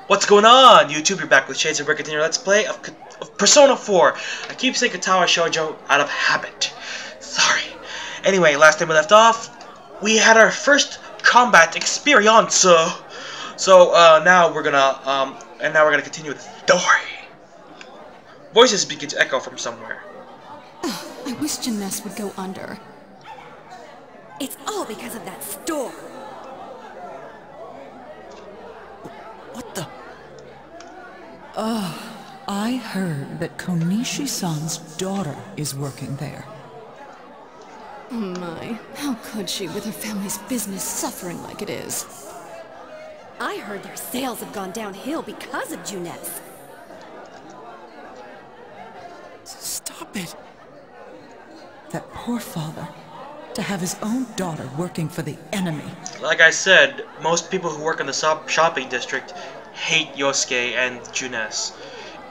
What's going on, YouTube? You're back with Shades of We're continuing Let's Play of Persona 4. I keep saying Katawa Shoujo out of habit. Sorry. Anyway, last time we left off, we had our first combat experience. So now we're gonna continue with the story. Voices begin to echo from somewhere. I wish Jeunesse would go under. It's all because of that store. What the? I heard that Konishi-san's daughter is working there. Oh my, how could she with her family's business suffering like it is? I heard their sales have gone downhill because of Jeunesse. Stop it. That poor father. To have his own daughter working for the enemy. Like I said, most people who work in the shopping district hate Yosuke and Jeunesse.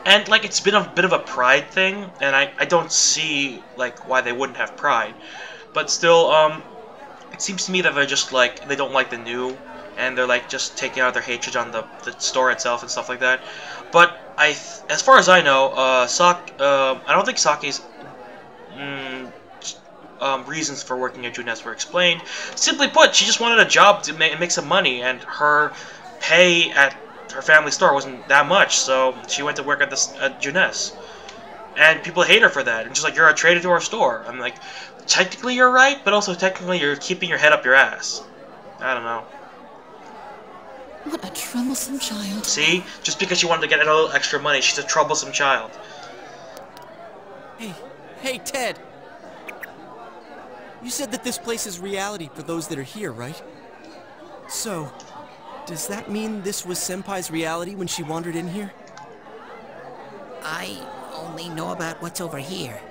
And, like, it's been a bit of a pride thing, and I don't see, like, why they wouldn't have pride. But still, it seems to me that they're just, like, they don't like the new, and they're, like, just taking out their hatred on the store itself and stuff like that. But, as far as I know, I don't think Saki's, reasons for working at Jeunesse were explained. Simply put, she just wanted a job to make some money, and her pay at her family store wasn't that much, so she went to work at Jeunesse. And people hate her for that, and just like, you're a traitor to our store. I'm like, technically you're right, but also technically you're keeping your head up your ass. I don't know. What a troublesome child. See? Just because she wanted to get a little extra money, she's a troublesome child. Hey, Ted! You said that this place is reality for those that are here, right? So, does that mean this was Senpai's reality when she wandered in here? I only know about what's over here.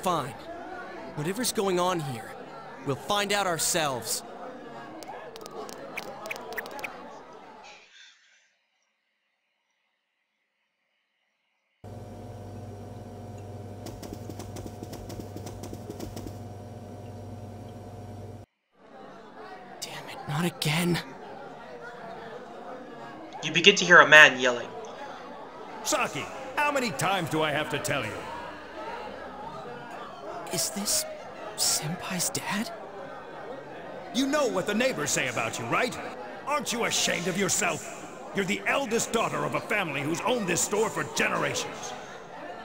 Fine. Whatever's going on here, we'll find out ourselves. Not again. You begin to hear a man yelling. Saki, how many times do I have to tell you? Is this Senpai's dad? You know what the neighbors say about you, right? Aren't you ashamed of yourself? You're the eldest daughter of a family who's owned this store for generations.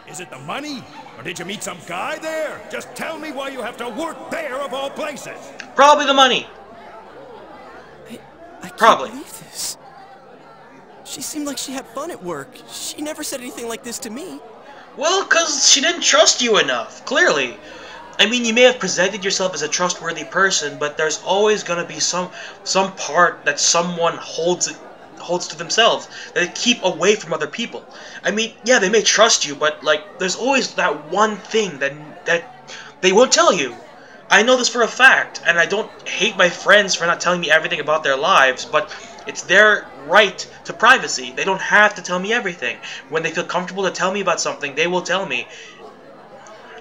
Is it the money? Or did you meet some guy there? Just tell me why you have to work there of all places. Probably the money. I can't Probably. believe this. She seemed like she had fun at work. She never said anything like this to me. Well, because she didn't trust you enough, clearly. I mean, you may have presented yourself as a trustworthy person, but there's always going to be some part that someone holds to themselves, that they keep away from other people. I mean, yeah, they may trust you, but, like, there's always that one thing that they won't tell you. I know this for a fact, and I don't hate my friends for not telling me everything about their lives, but it's their right to privacy. They don't have to tell me everything. When they feel comfortable to tell me about something, they will tell me.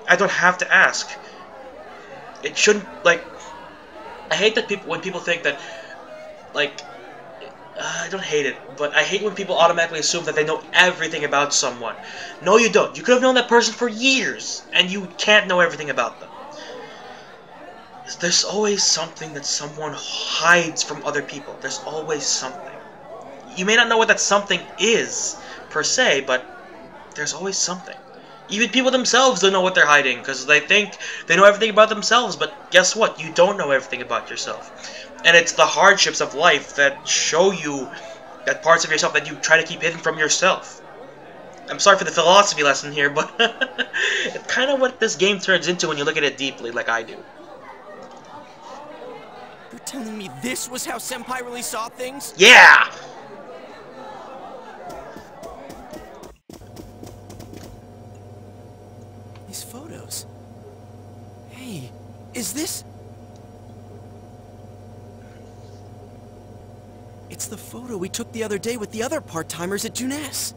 I don't have to ask. It shouldn't, like, I hate that when people think that, like, I don't hate it, but I hate when people automatically assume that they know everything about someone. No, you don't. You could have known that person for years, and you can't know everything about them. There's always something that someone hides from other people. There's always something. You may not know what that something is, per se, but there's always something. Even people themselves don't know what they're hiding, because they think they know everything about themselves, but guess what? You don't know everything about yourself. And it's the hardships of life that show you that parts of yourself that you try to keep hidden from yourself. I'm sorry for the philosophy lesson here, but it's kind of what this game turns into when you look at it deeply, like I do. You're telling me this was how Senpai really saw things? Yeah! These photos. Hey, is this... It's the photo we took the other day with the other part-timers at Jeunesse.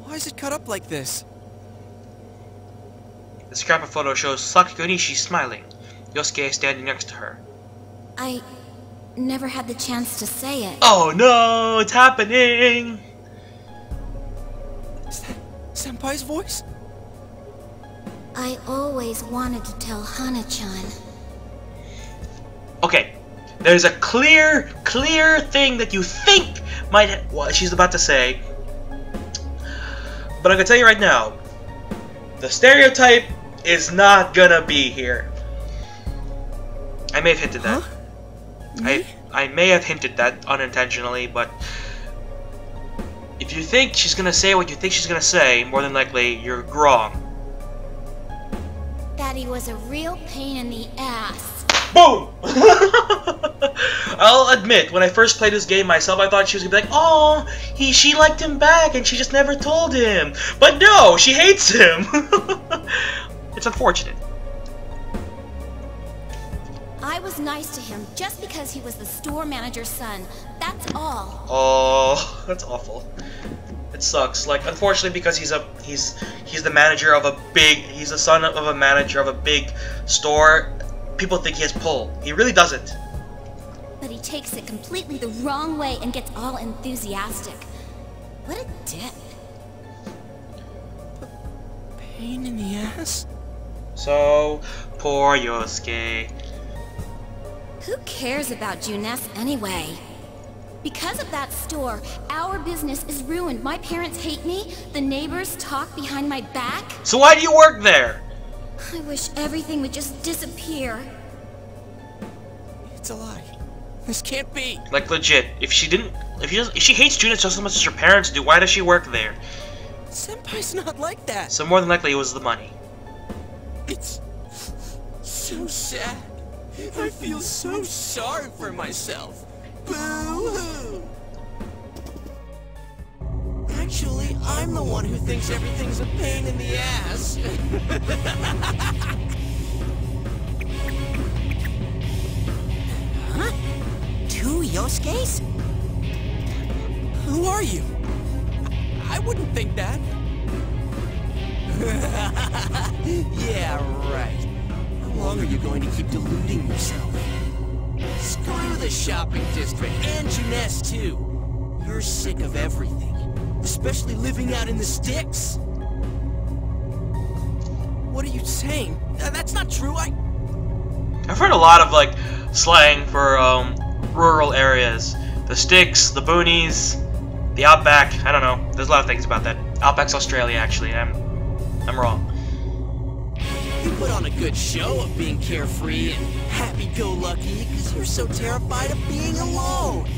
Why is it cut up like this? The scrap of photo shows Saki Konishi smiling. Yosuke is standing next to her. never had the chance to say it. Oh no, it's happening! Is that Senpai's voice? I always wanted to tell Hana-chan. Okay, there's a clear thing that you think what she's about to say. But I can tell you right now, the stereotype is not gonna be here. I may have hinted that. Huh? I may have hinted that unintentionally, but if you think she's gonna say what you think she's gonna say, more than likely you're wrong. That he was a real pain in the ass. Boom! I'll admit, when I first played this game myself, I thought she was gonna be like, "Oh, she liked him back, and she just never told him." But no, she hates him. It's unfortunate. I was nice to him just because he was the store manager's son. That's all. Oh, that's awful. It sucks. Like, unfortunately, because he's the manager of a big, he's the son of a manager of a big store. People think he has pull. He really doesn't. But he takes it completely the wrong way and gets all enthusiastic. What a dick. Pain in the ass? So, poor Yosuke. Who cares about Juness anyway? Because of that store, our business is ruined. My parents hate me. The neighbors talk behind my back. So why do you work there? I wish everything would just disappear. It's a lie. This can't be. Like, legit. If she hates Juness just as much as her parents do, why does she work there? Senpai's not like that. So more than likely it was the money. It's so sad. I feel so sorry for myself. Boo-hoo! Actually, I'm the one who thinks everything's a pain in the ass. Huh? Two Yosuke's? Who are you? I wouldn't think that. Yeah, right. How long are you going to keep deluding yourself? Screw the shopping district, and Juness too. You're sick of everything, especially living out in the sticks. What are you saying? That's not true, I've heard a lot of, like, slang for, rural areas. The sticks, the boonies, the outback, I don't know. There's a lot of things about that. Outback's Australia, actually. I'm wrong. You put on a good show of being carefree and happy-go-lucky because you're so terrified of being alone.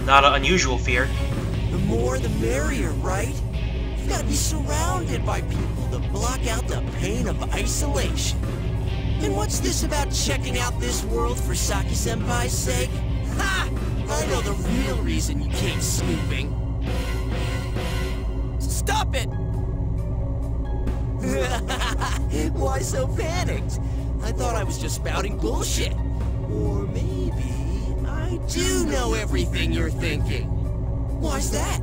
Not an unusual fear. The more the merrier, right? You've got to be surrounded by people to block out the pain of isolation. And what's this about checking out this world for Saki-senpai's sake? Ha! I know the real reason you came snooping. Stop it! Why so panicked? I thought I was just spouting bullshit. Or maybe I do know everything you're thinking. Why's that?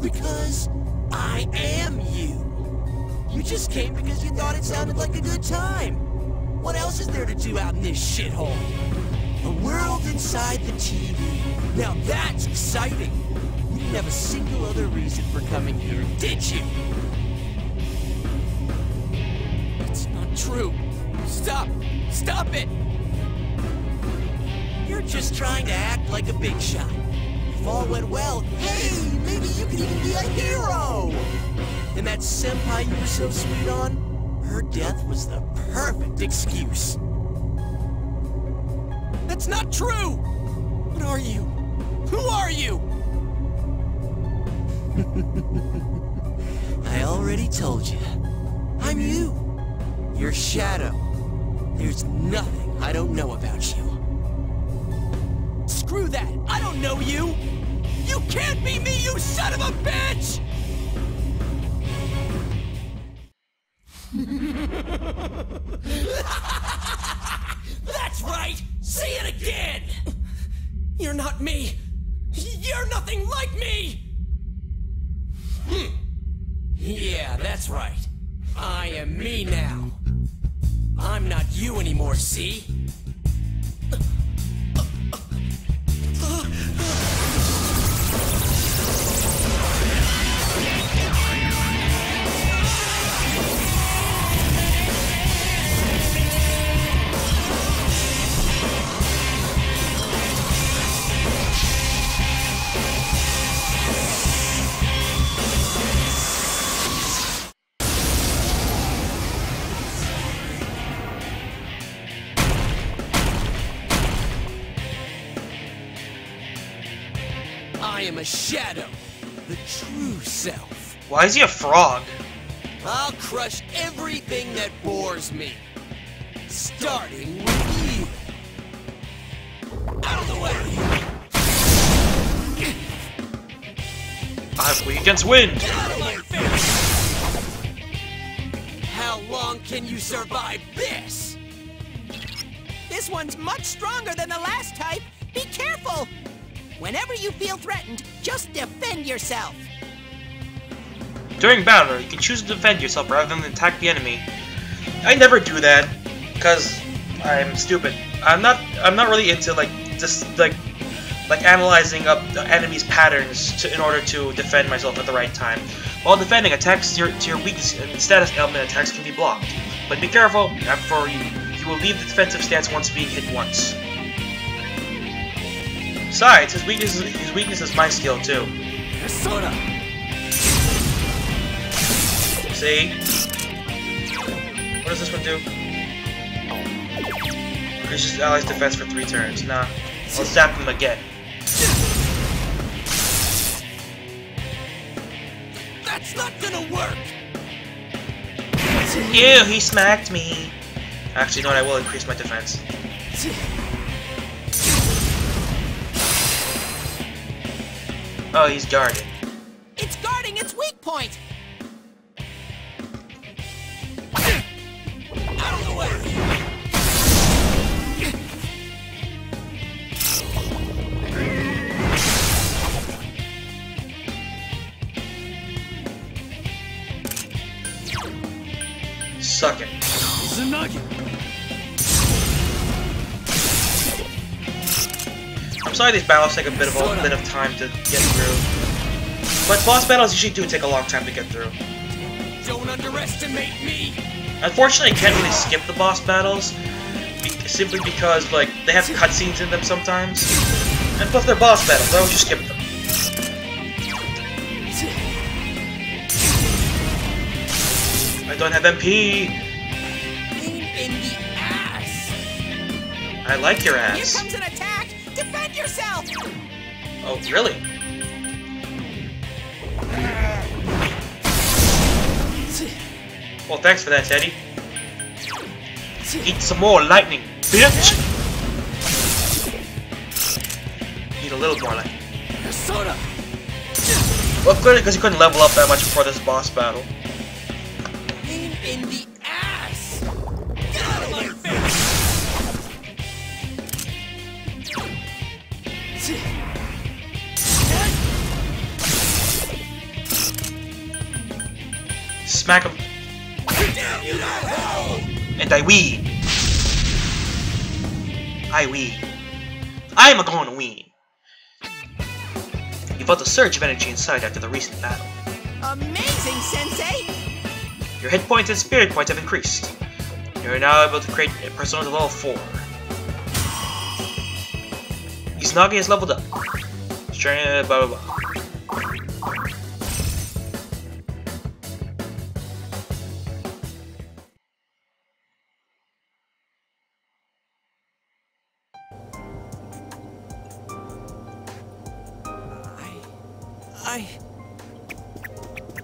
Because I am you. You just came because you thought it sounded like a good time. What else is there to do out in this shithole? A world inside the TV. Now that's exciting. You didn't have a single other reason for coming here, did you? It's not true. Stop! Stop it! You're just trying to act like a big shot. If all went well, hey, maybe you could even be a hero! And that senpai you were so sweet on, her death was the perfect excuse. That's not true! What are you? Who are you? I already told you. I'm you. Your shadow. There's nothing I don't know about you. Screw that! I don't know you! You can't be me, you son of a bitch! That's right! Say it again! You're not me! You're nothing like me! Yeah, that's right. I am me now. I'm not you anymore, see? I am a shadow, the true self. Why is he a frog? I'll crush everything that bores me. Starting with you. Out of the way! I'm weak against wind. Get out of my face! How long can you survive this? This one's much stronger than the last type. Be careful! Whenever you feel threatened, just defend yourself. During battle, you can choose to defend yourself rather than attack the enemy. I never do that because I'm stupid. I'm not really into just analyzing up the enemy's patterns in order to defend myself at the right time. While defending, attacks to your weakness and status element attacks can be blocked. But be careful, you will leave the defensive stance once being hit once. Besides, his weakness is my skill too. Persona! See? What does this one do? Increases allies' defense for 3 turns. Nah. I'll zap him again. That's not gonna work! Ew, he smacked me. Actually, no, I will increase my defense. Oh, he's guarded. It's guarding its weak point! Out of the way! Suck it. I'm sorry these battles take a bit of time to get through. But boss battles usually do take a long time to get through. Don't underestimate me! Unfortunately, I can't really skip the boss battles, simply because they have cutscenes in them sometimes. And plus they're boss battles, I would just skip them. I don't have MP! Pain in the ass! I like your ass. Here comes an attack! Defend yourself! Oh, really? Well, thanks for that, Teddy. Eat some more lightning, bitch! Eat a little more lightning. Persona! Well, clearly because you couldn't level up that much before this boss battle. Pain in the ass! Get out of my face! Smack him. And I win. I win. I'm going to win. You felt a surge of energy inside after the recent battle. Amazing, Sensei! Your hit points and spirit points have increased. You are now able to create a persona to level 4. Izanagi has leveled up. Strength, blah blah blah.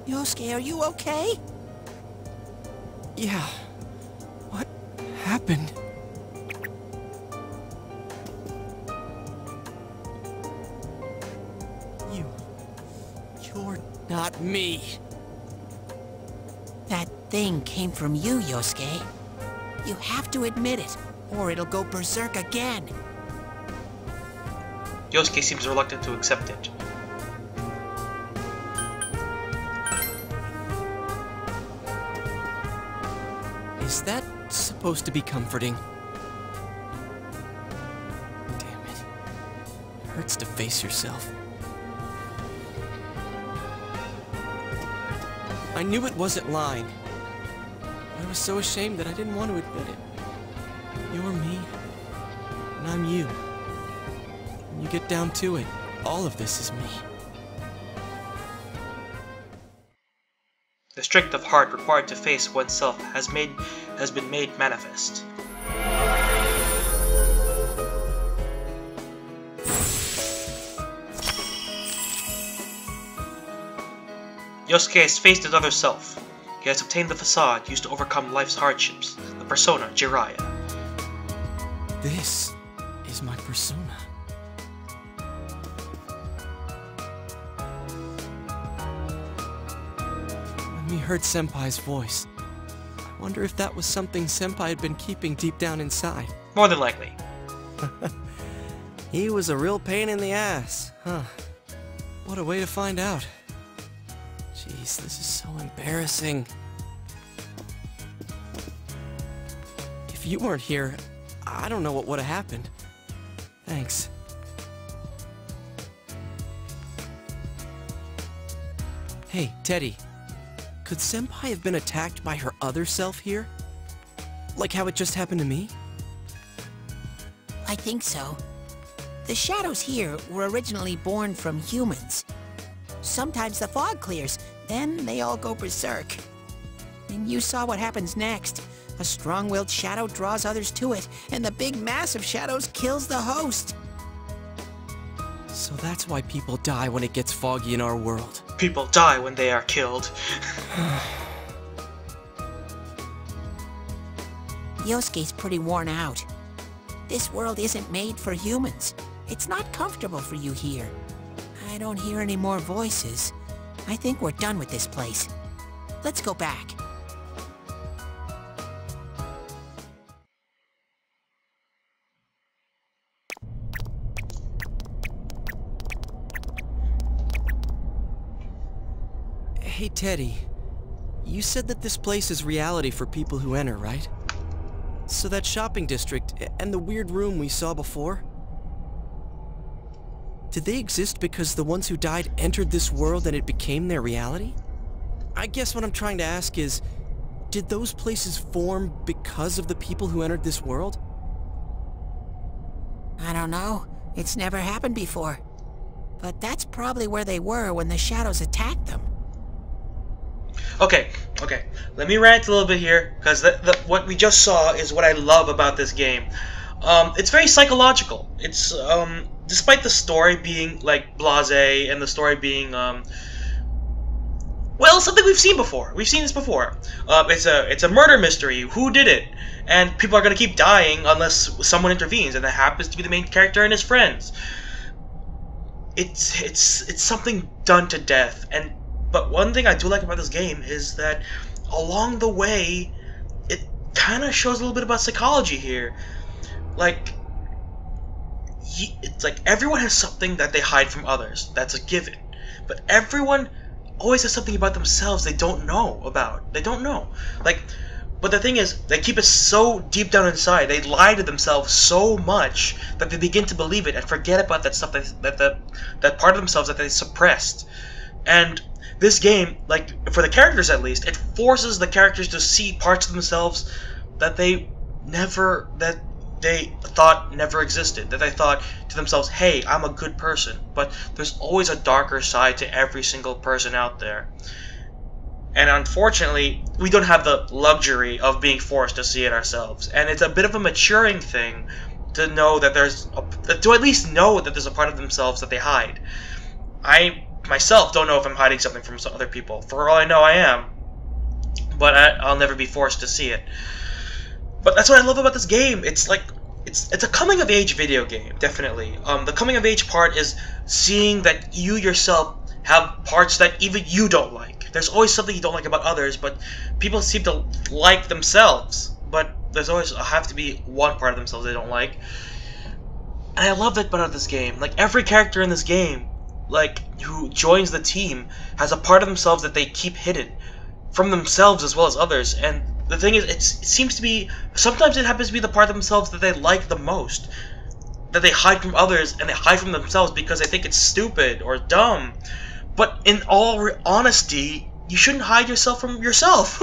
Yosuke, are you okay? Yeah. What happened? You're not me. That thing came from you, Yosuke. You have to admit it, or it'll go berserk again. Yosuke seems reluctant to accept it. Is that supposed to be comforting? Damn it. It hurts to face yourself. I knew it wasn't lying. I was so ashamed that I didn't want to admit it. You're me, and I'm you. When you get down to it, all of this is me. The strength of heart required to face oneself has been made manifest. Yosuke has faced his other self. He has obtained the facade used to overcome life's hardships, the persona Jiraiya. This is my persona. When we heard Senpai's voice, I wonder if that was something Senpai had been keeping deep down inside. More than likely. He was a real pain in the ass, huh? What a way to find out. Jeez, this is so embarrassing. If you weren't here, I don't know what would have happened. Thanks. Hey, Teddy. Could Senpai have been attacked by her other self here? Like how it just happened to me? I think so. The shadows here were originally born from humans. Sometimes the fog clears, then they all go berserk. And you saw what happens next. A strong-willed shadow draws others to it, and the big mass of shadows kills the host. So that's why people die when it gets foggy in our world. People die when they are killed. Yosuke's pretty worn out. This world isn't made for humans. It's not comfortable for you here. I don't hear any more voices. I think we're done with this place. Let's go back. Hey, Teddy. You said that this place is reality for people who enter, right? So that shopping district and the weird room we saw before? Did they exist because the ones who died entered this world and it became their reality? I guess what I'm trying to ask is, did those places form because of the people who entered this world? I don't know. It's never happened before. But that's probably where they were when the shadows attacked them. Okay. Let me rant a little bit here, because what we just saw is what I love about this game. It's very psychological. It's despite the story being like blasé and the story being well, something we've seen before. We've seen this before. It's a murder mystery. Who did it? And people are gonna keep dying unless someone intervenes, and that happens to be the main character and his friends. It's something done to death. But one thing I do like about this game is that along the way, it kind of shows a little bit about psychology here. Like, it's like everyone has something that they hide from others. That's a given. But everyone always has something about themselves they don't know about. They don't know. Like, but the thing is, they keep it so deep down inside. They lie to themselves so much that they begin to believe it and forget about that stuff that part of themselves that they suppressed. And this game, like for the characters at least, it forces the characters to see parts of themselves that they thought never existed, that they thought to themselves, hey, I'm a good person. But there's always a darker side to every single person out there. And unfortunately, we don't have the luxury of being forced to see it ourselves. And it's a bit of a maturing thing to know that to at least know that there's a part of themselves that they hide. I myself don't know if I'm hiding something from some other people. For all I know, I am. But I'll never be forced to see it. But that's what I love about this game. It's like it's a coming-of-age video game, definitely. The coming-of-age part is seeing that you yourself have parts that even you don't like. There's always something you don't like about others, but people seem to like themselves. But there's always have to be one part of themselves they don't like. And I love that about this game. Like, every character in this game, like, who joins the team, has a part of themselves that they keep hidden from themselves as well as others. And the thing is, it seems to be, sometimes it happens to be the part of themselves that they like the most, that they hide from others, and they hide from themselves because they think it's stupid or dumb. But in all honesty, you shouldn't hide yourself from yourself.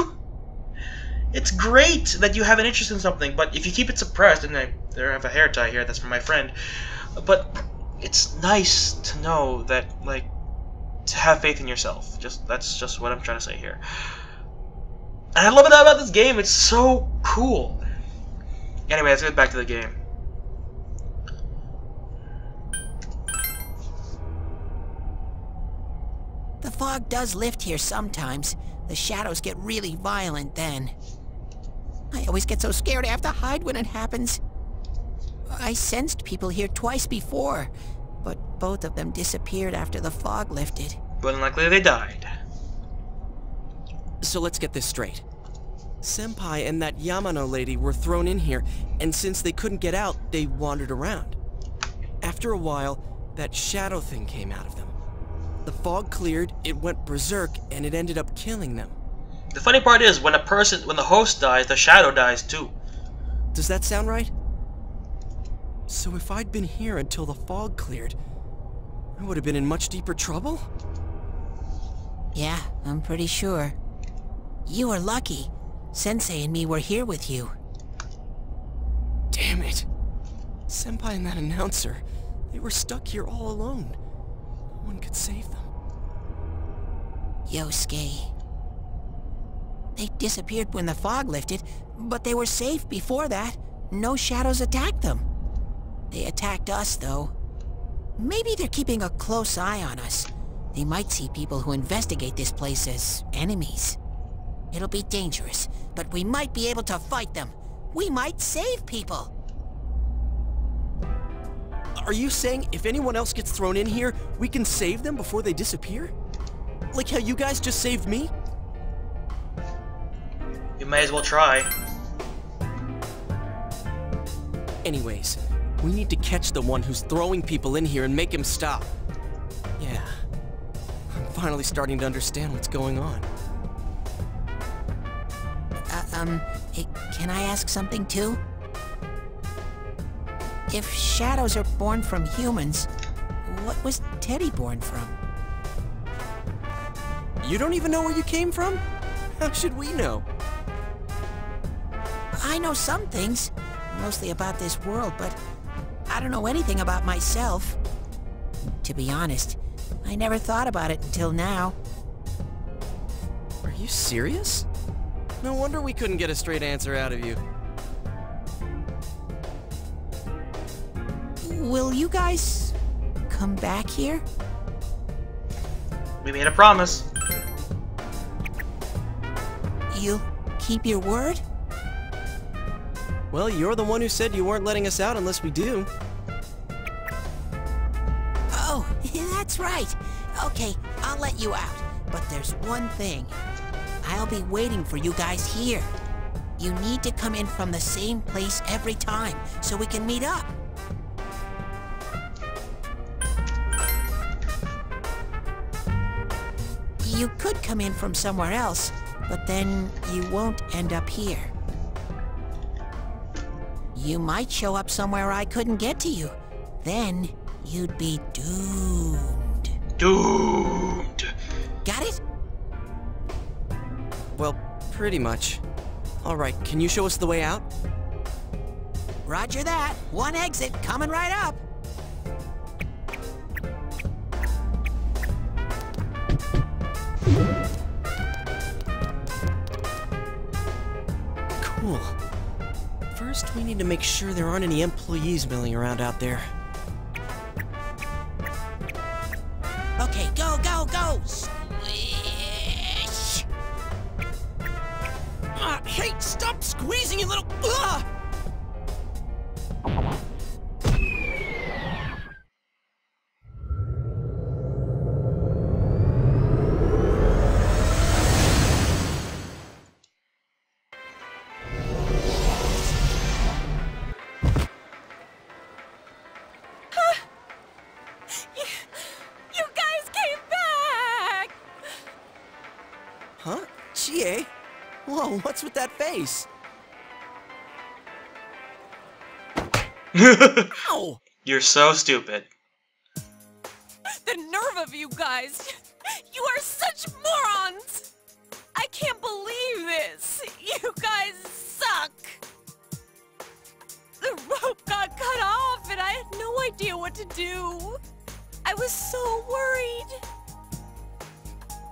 It's great that you have an interest in something, but if you keep it suppressed, and I have a hair tie here, that's from my friend, but it's nice to know that, like, to have faith in yourself. That's just what I'm trying to say here. And I love it about this game. It's so cool. Anyway, let's get back to the game. The fog does lift here sometimes. The shadows get really violent then. I always get so scared I have to hide when it happens. I sensed people here twice before, but both of them disappeared after the fog lifted. But unlikely they died. So let's get this straight. Senpai and that Yamano lady were thrown in here, and since they couldn't get out, they wandered around. After a while, that shadow thing came out of them. The fog cleared, it went berserk, and it ended up killing them. The funny part is, when the host dies, the shadow dies too. Does that sound right? So if I'd been here until the fog cleared, I would have been in much deeper trouble? Yeah, I'm pretty sure. You were lucky. Sensei and me were here with you. Damn it. Senpai and that announcer, they were stuck here all alone. No one could save them. Yosuke. They disappeared when the fog lifted, but they were safe before that. No shadows attacked them. They attacked us, though. Maybe they're keeping a close eye on us. They might see people who investigate this place as enemies. It'll be dangerous, but we might be able to fight them. We might save people. Are you saying if anyone else gets thrown in here, we can save them before they disappear? Like how you guys just saved me? You may as well try. Anyways, we need to catch the one who's throwing people in here and make him stop. Yeah. I'm finally starting to understand what's going on. Hey, can I ask something too? If shadows are born from humans, what was Teddy born from? You don't even know where you came from? How should we know? I know some things, mostly about this world, but I don't know anything about myself. To be honest, I never thought about it until now. Are you serious? No wonder we couldn't get a straight answer out of you. Will you guys come back here? We made a promise. You'll keep your word? Well, you're the one who said you weren't letting us out unless we do. Oh, that's right. Okay, I'll let you out. But there's one thing. I'll be waiting for you guys here. You need to come in from the same place every time, so we can meet up. You could come in from somewhere else, but then you won't end up here. You might show up somewhere I couldn't get to you. Then you'd be doomed. Doomed. Got it? Well, pretty much. Alright, can you show us the way out? Roger that. One exit coming right up. Cool. First, we need to make sure there aren't any employees milling around out there. Okay, go, go, go! Hey, stop squeezing, you little... Ugh! You guys came back! Huh? Chie? Whoa, what's with that face? Ow! You're so stupid. The nerve of you guys! You are such morons! I can't believe this! You guys suck! The rope got cut off and I had no idea what to do. I was so worried.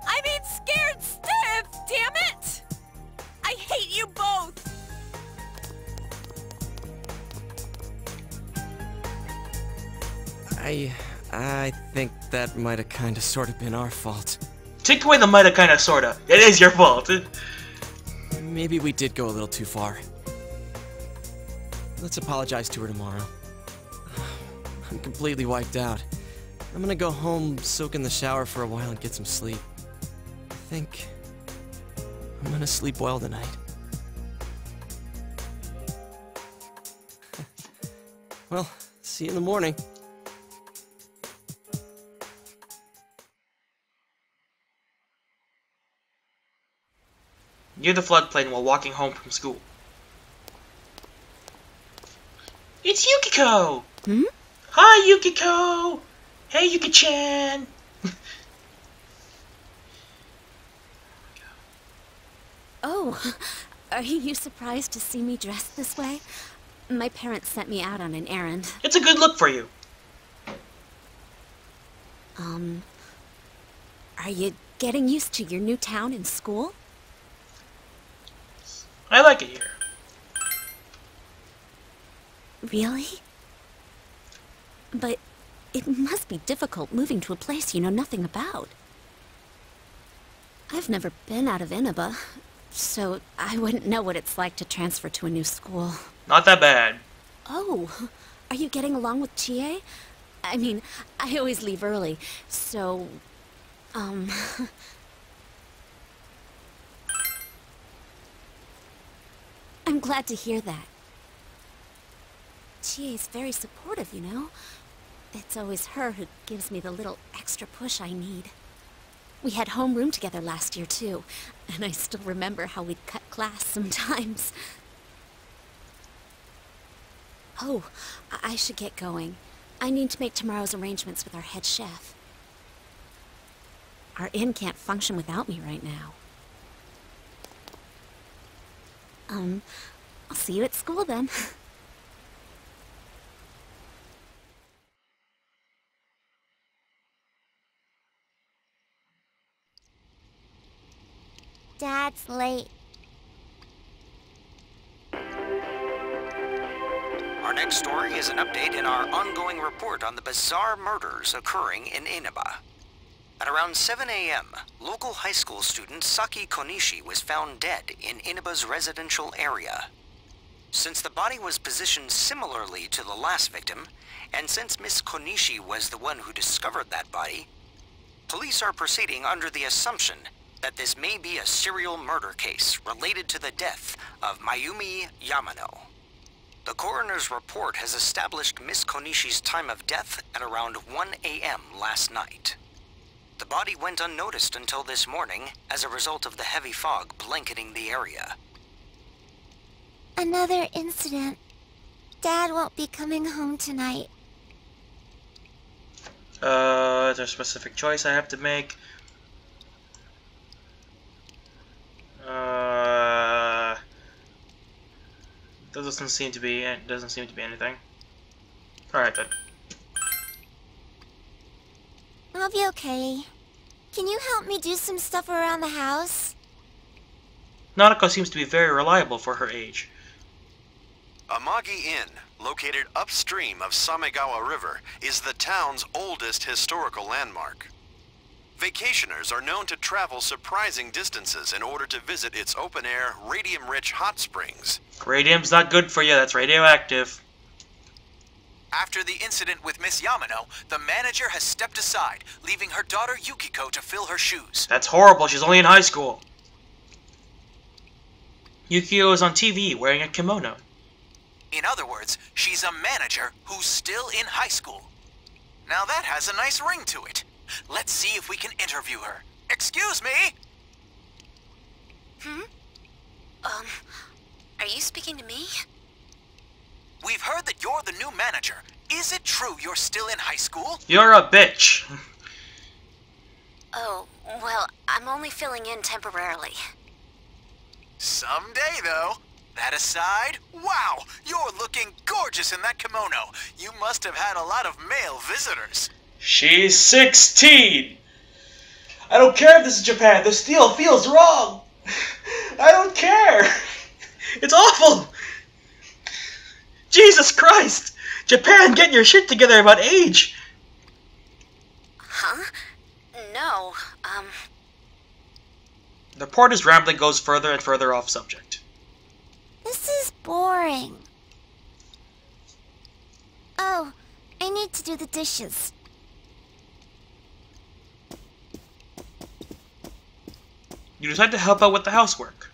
I mean scared stiff, damn it! I hate you both! I think that might have kinda sorta been our fault. Take away the mighta kinda sorta. It is your fault. Maybe we did go a little too far. Let's apologize to her tomorrow. I'm completely wiped out. I'm gonna go home, soak in the shower for a while, and get some sleep. I think I'm gonna sleep well tonight. Well, see you in the morning. Near the floodplain while walking home from school. It's Yukiko! Hmm? Hi, Yukiko! Hey, Yuki-chan! Oh, are you surprised to see me dressed this way? My parents sent me out on an errand. It's a good look for you. Are you getting used to your new town and school? I like it here. Really? But it must be difficult moving to a place you know nothing about. I've never been out of Inaba, so I wouldn't know what it's like to transfer to a new school. Not that bad. Oh, are you getting along with Chie? I mean, I always leave early, so, I'm glad to hear that. Chie's very supportive, you know? It's always her who gives me the little extra push I need. We had homeroom together last year, too, and I still remember how we'd cut class sometimes. Oh, I should get going. I need to make tomorrow's arrangements with our head chef. Our inn can't function without me right now. I'll see you at school then. Dad's late. Our next story is an update in our ongoing report on the bizarre murders occurring in Inaba. At around 7 a.m., local high school student Saki Konishi was found dead in Inaba's residential area. Since the body was positioned similarly to the last victim, and since Miss Konishi was the one who discovered that body, police are proceeding under the assumption that this may be a serial murder case related to the death of Mayumi Yamano. The coroner's report has established Miss Konishi's time of death at around 1 a.m. last night. The body went unnoticed until this morning as a result of the heavy fog blanketing the area. Another incident. Dad won't be coming home tonight. Is there a specific choice I have to make? Doesn't seem to be anything. Alright then. I'll be okay. Can you help me do some stuff around the house? Nanako seems to be very reliable for her age. Amagi Inn, located upstream of Samegawa River, is the town's oldest historical landmark. Vacationers are known to travel surprising distances in order to visit its open-air, radium-rich hot springs. Radium's not good for you, that's radioactive. After the incident with Miss Yamano, the manager has stepped aside, leaving her daughter Yukiko to fill her shoes. That's horrible, she's only in high school. Yukiko is on TV wearing a kimono. In other words, she's a manager who's still in high school. Now that has a nice ring to it. Let's see if we can interview her. Excuse me? Are you speaking to me? We've heard that you're the new manager. Is it true you're still in high school? You're a bitch. Oh, well, I'm only filling in temporarily. Someday, though. That aside, wow, you're looking gorgeous in that kimono. You must have had a lot of male visitors. She's 16! I don't care if this is Japan, this deal feels wrong! I don't care! It's awful! Jesus Christ! Japan, get your shit together about age! Huh? No, The reporter's rambling goes further and further off subject. This is boring. Oh, I need to do the dishes. You decide to help out with the housework.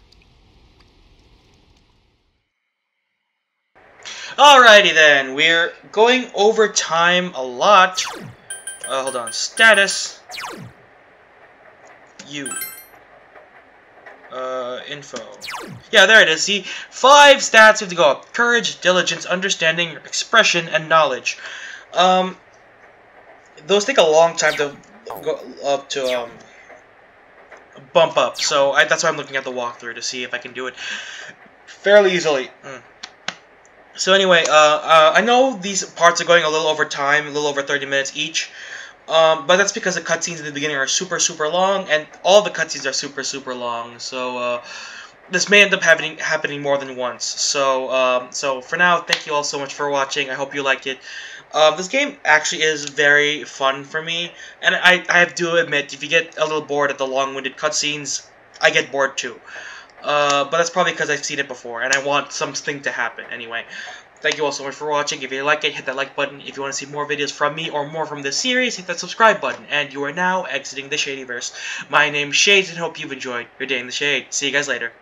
Alrighty then, we're going over time a lot. Hold on, status. You. Info. Yeah, there it is. See, 5 stats have to go up. Courage, diligence, understanding, expression, and knowledge. Those take a long time to go up to, bump up. So that's why I'm looking at the walkthrough to see if I can do it fairly easily. So anyway, I know these parts are going a little over time, a little over 30 minutes each. But that's because the cutscenes in the beginning are super, super long, and all the cutscenes are super, super long. So, this may end up happening more than once. So, so for now, thank you all so much for watching. I hope you liked it. This game actually is very fun for me, and I have to admit, if you get a little bored at the long-winded cutscenes, I get bored too. But that's probably because I've seen it before, and I want something to happen anyway. Thank you all so much for watching. If you like it, hit that like button. If you want to see more videos from me or more from this series, hit that subscribe button. And you are now exiting the Shadyverse. My name's Shades, and hope you've enjoyed your day in the shade. See you guys later.